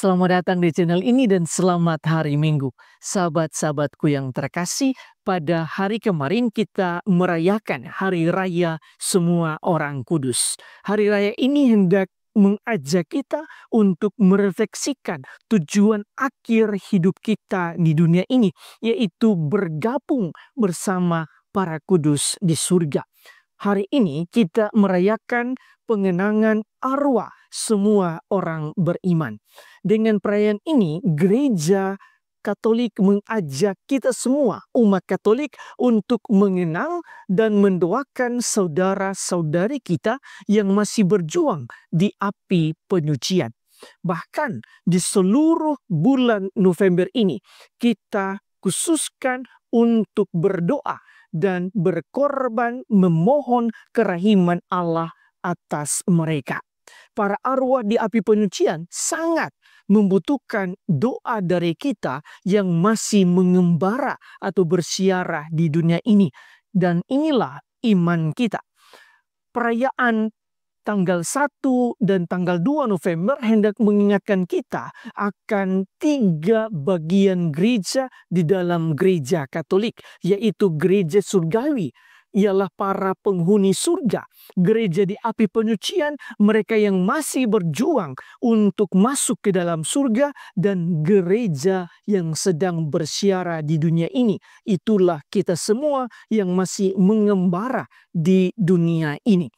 Selamat datang di channel ini dan selamat hari Minggu. Sahabat-sahabatku yang terkasih, pada hari kemarin kita merayakan Hari Raya Semua Orang Kudus. Hari Raya ini hendak mengajak kita untuk merefleksikan tujuan akhir hidup kita di dunia ini, yaitu bergabung bersama para kudus di surga. Hari ini kita merayakan pengenangan arwah semua orang beriman. Dengan perayaan ini, Gereja Katolik mengajak kita semua, umat Katolik, untuk mengenang dan mendoakan saudara-saudari kita yang masih berjuang di api penyucian. Bahkan di seluruh bulan November ini, kita khususkan untuk berdoa dan berkorban memohon kerahiman Allah atas mereka. Para arwah di api penyucian sangat membutuhkan doa dari kita yang masih mengembara atau bersiarah di dunia ini. Dan inilah iman kita. Perayaan tanggal 1 dan tanggal 2 November hendak mengingatkan kita akan 3 bagian gereja di dalam gereja Katolik, yaitu gereja surgawi, ialah para penghuni surga. Gereja di api penyucian, mereka yang masih berjuang untuk masuk ke dalam surga, dan gereja yang sedang bersiara di dunia ini. Itulah kita semua yang masih mengembara di dunia ini.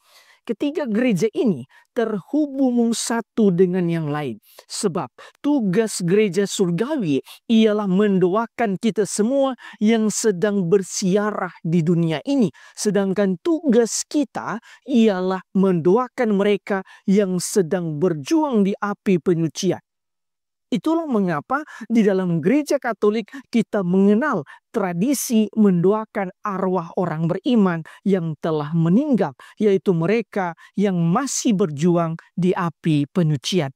Ketiga gereja ini terhubung satu dengan yang lain. Sebab tugas gereja surgawi ialah mendoakan kita semua yang sedang bersiarah di dunia ini. Sedangkan tugas kita ialah mendoakan mereka yang sedang berjuang di api penyucian. Itulah mengapa di dalam gereja Katolik kita mengenal tradisi mendoakan arwah orang beriman yang telah meninggal, yaitu mereka yang masih berjuang di api penyucian.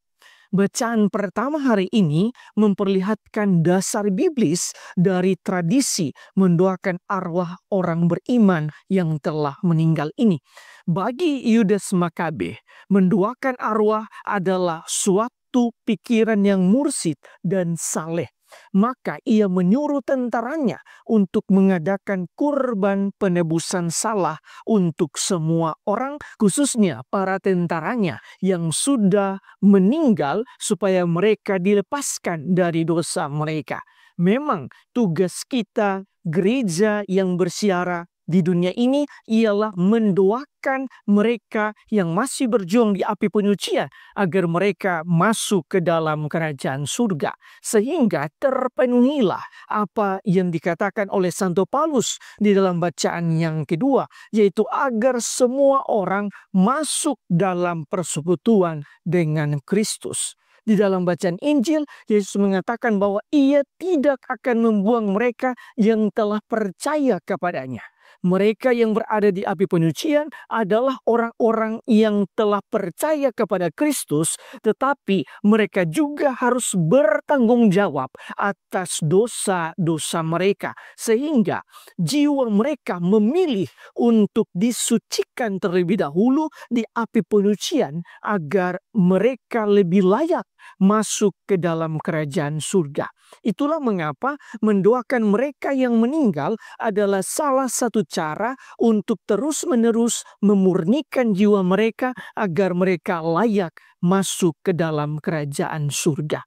Bacaan pertama hari ini memperlihatkan dasar biblis dari tradisi mendoakan arwah orang beriman yang telah meninggal ini. Bagi Yudas Makabe, mendoakan arwah adalah suatu pikiran yang mursyid dan saleh. Maka ia menyuruh tentaranya untuk mengadakan kurban penebusan salah untuk semua orang, khususnya para tentaranya yang sudah meninggal, supaya mereka dilepaskan dari dosa mereka. Memang tugas kita, gereja yang bersiara di dunia ini, ialah mendoakan mereka yang masih berjuang di api penyucian agar mereka masuk ke dalam kerajaan surga. Sehingga terpenuhilah apa yang dikatakan oleh Santo Paulus di dalam bacaan yang kedua, yaitu agar semua orang masuk dalam persekutuan dengan Kristus. Di dalam bacaan Injil, Yesus mengatakan bahwa ia tidak akan membuang mereka yang telah percaya kepadanya. Mereka yang berada di api penyucian adalah orang-orang yang telah percaya kepada Kristus, tetapi mereka juga harus bertanggung jawab atas dosa-dosa mereka, sehingga jiwa mereka memilih untuk disucikan terlebih dahulu di api penyucian agar mereka lebih layak masuk ke dalam kerajaan surga. Itulah mengapa mendoakan mereka yang meninggal adalah salah satu cara untuk terus-menerus memurnikan jiwa mereka agar mereka layak masuk ke dalam kerajaan surga.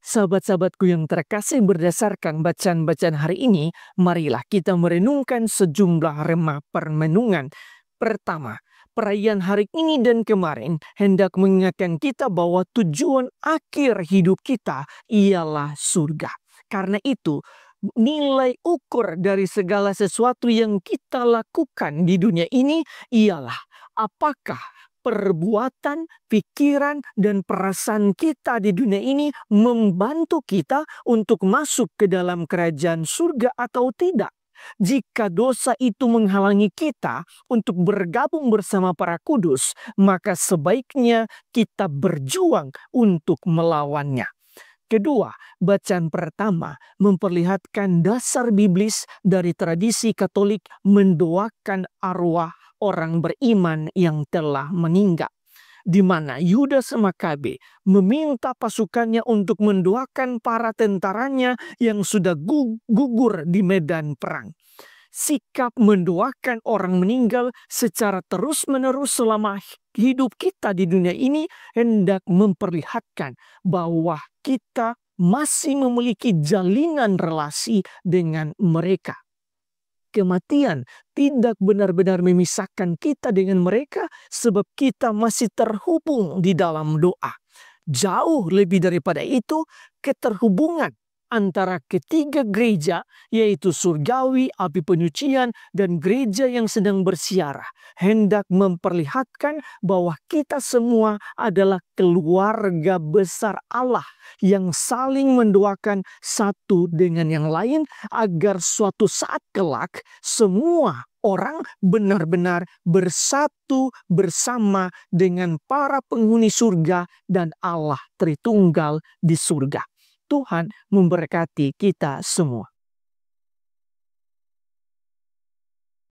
Sahabat-sahabatku yang terkasih, berdasarkan bacaan-bacaan hari ini, marilah kita merenungkan sejumlah rema permenungan. Pertama, perayaan hari ini dan kemarin hendak mengingatkan kita bahwa tujuan akhir hidup kita ialah surga. Karena itu, nilai ukur dari segala sesuatu yang kita lakukan di dunia ini ialah apakah perbuatan, pikiran, dan perasaan kita di dunia ini membantu kita untuk masuk ke dalam kerajaan surga atau tidak. Jika dosa itu menghalangi kita untuk bergabung bersama para kudus, maka sebaiknya kita berjuang untuk melawannya. Kedua, bacaan pertama memperlihatkan dasar biblis dari tradisi Katolik mendoakan arwah orang beriman yang telah meninggal. di mana Yudas Makabe meminta pasukannya untuk mendoakan para tentaranya yang sudah gugur di medan perang. Sikap mendoakan orang meninggal secara terus-menerus selama hidup kita di dunia ini hendak memperlihatkan bahwa kita masih memiliki jalinan relasi dengan mereka. Kematian tidak benar-benar memisahkan kita dengan mereka sebab kita masih terhubung di dalam doa. Jauh lebih daripada itu, keterhubungan antara ketiga gereja, yaitu surgawi, api penyucian, dan gereja yang sedang bersiarah, hendak memperlihatkan bahwa kita semua adalah keluarga besar Allah yang saling mendoakan satu dengan yang lain, agar suatu saat kelak semua orang benar-benar bersatu bersama dengan para penghuni surga dan Allah Tritunggal di surga. Tuhan memberkati kita semua.